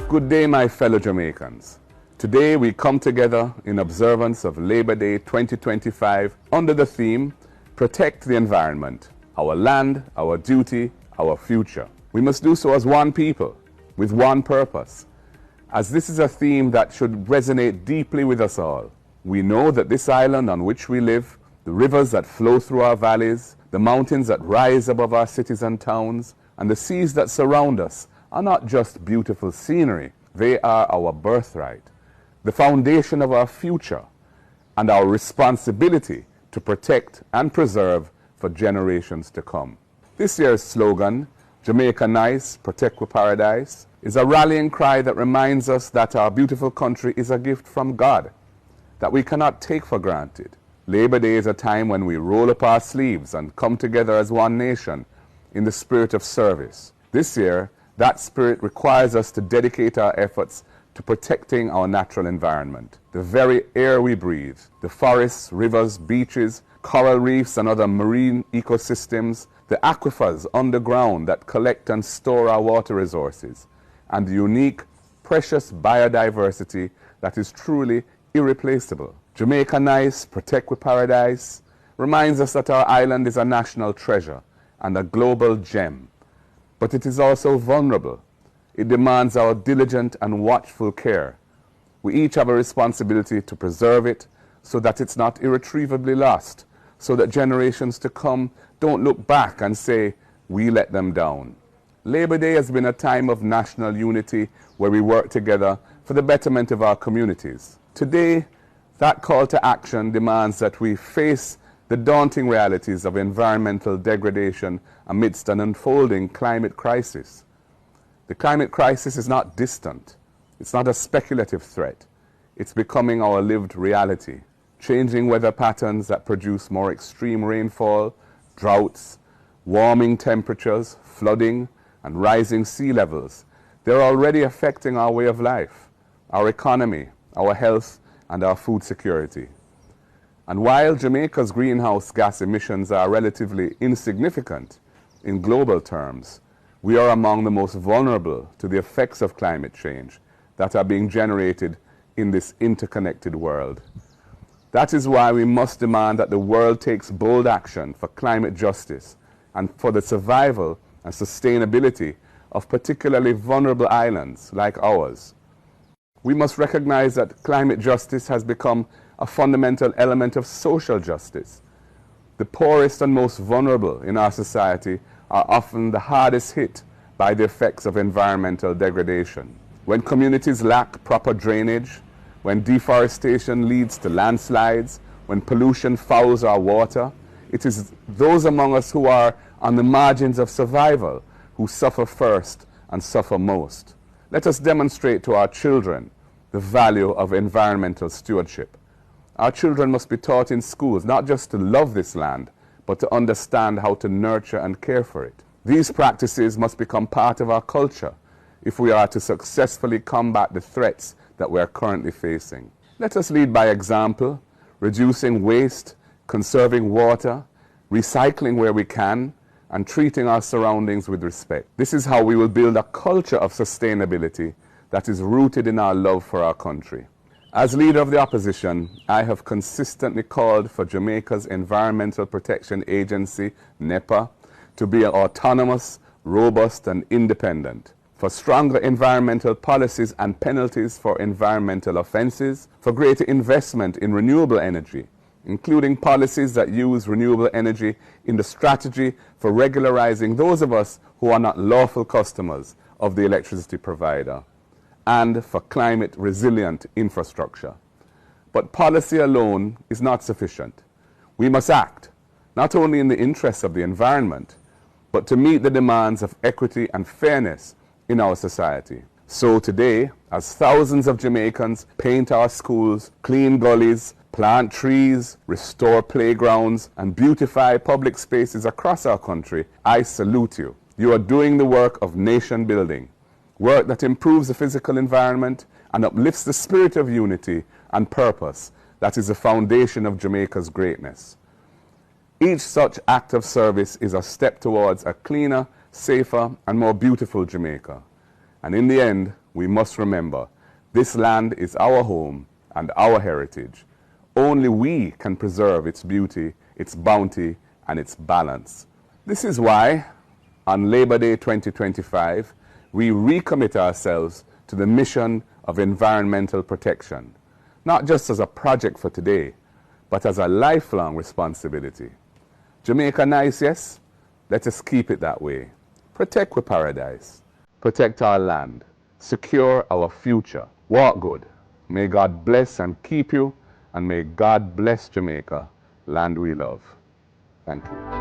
Good day, my fellow Jamaicans. Today we come together in observance of Labor Day 2025 under the theme, Protect the Environment, Our Land, Our Duty, Our Future. We must do so as one people, with one purpose, as this is a theme that should resonate deeply with us all. We know that this island on which we live, the rivers that flow through our valleys, the mountains that rise above our cities and towns, and the seas that surround us are not just beautiful scenery, they are our birthright, the foundation of our future, and our responsibility to protect and preserve for generations to come. This year's slogan, Jamaica Nice, Protect with Paradise, is a rallying cry that reminds us that our beautiful country is a gift from God that we cannot take for granted. Labor Day is a time when we roll up our sleeves and come together as one nation in the spirit of service. This year, that spirit requires us to dedicate our efforts to protecting our natural environment, the very air we breathe, the forests, rivers, beaches, coral reefs and other marine ecosystems, the aquifers underground that collect and store our water resources, and the unique, precious biodiversity that is truly irreplaceable. Jamaica Nice, Protect with Paradise reminds us that our island is a national treasure and a global gem. But it is also vulnerable. It demands our diligent and watchful care. We each have a responsibility to preserve it so that it's not irretrievably lost, so that generations to come don't look back and say, we let them down. Labor Day has been a time of national unity where we work together for the betterment of our communities. Today, that call to action demands that we face the daunting realities of environmental degradation amidst an unfolding climate crisis. The climate crisis is not distant. It's not a speculative threat. It's becoming our lived reality. Changing weather patterns that produce more extreme rainfall, droughts, warming temperatures, flooding, and rising sea levels. They're already affecting our way of life, our economy, our health, and our food security. And while Jamaica's greenhouse gas emissions are relatively insignificant in global terms, we are among the most vulnerable to the effects of climate change that are being generated in this interconnected world. That is why we must demand that the world takes bold action for climate justice and for the survival and sustainability of particularly vulnerable islands like ours. We must recognize that climate justice has become a fundamental element of social justice. The poorest and most vulnerable in our society are often the hardest hit by the effects of environmental degradation. When communities lack proper drainage, when deforestation leads to landslides, when pollution fouls our water, it is those among us who are on the margins of survival who suffer first and suffer most. Let us demonstrate to our children the value of environmental stewardship. Our children must be taught in schools not just to love this land, but to understand how to nurture and care for it. These practices must become part of our culture if we are to successfully combat the threats that we are currently facing. Let us lead by example, reducing waste, conserving water, recycling where we can, and treating our surroundings with respect. This is how we will build a culture of sustainability that is rooted in our love for our country. As leader of the opposition, I have consistently called for Jamaica's Environmental Protection Agency, NEPA, to be autonomous, robust, and independent, for stronger environmental policies and penalties for environmental offenses, for greater investment in renewable energy, including policies that use renewable energy in the strategy for regularizing those of us who are not lawful customers of the electricity provider, and for climate-resilient infrastructure. But policy alone is not sufficient. We must act, not only in the interests of the environment, but to meet the demands of equity and fairness in our society. So today, as thousands of Jamaicans paint our schools, clean gullies, plant trees, restore playgrounds, and beautify public spaces across our country, I salute you. You are doing the work of nation building, work that improves the physical environment and uplifts the spirit of unity and purpose that is the foundation of Jamaica's greatness. Each such act of service is a step towards a cleaner, safer, and more beautiful Jamaica. And in the end, we must remember this land is our home and our heritage. Only we can preserve its beauty, its bounty, and its balance. This is why, on Labor Day 2025, we recommit ourselves to the mission of environmental protection, not just as a project for today, but as a lifelong responsibility. Jamaica nice, yes? Let us keep it that way. Protect with paradise. Protect our land. Secure our future. Walk good. May God bless and keep you, and may God bless Jamaica, land we love. Thank you.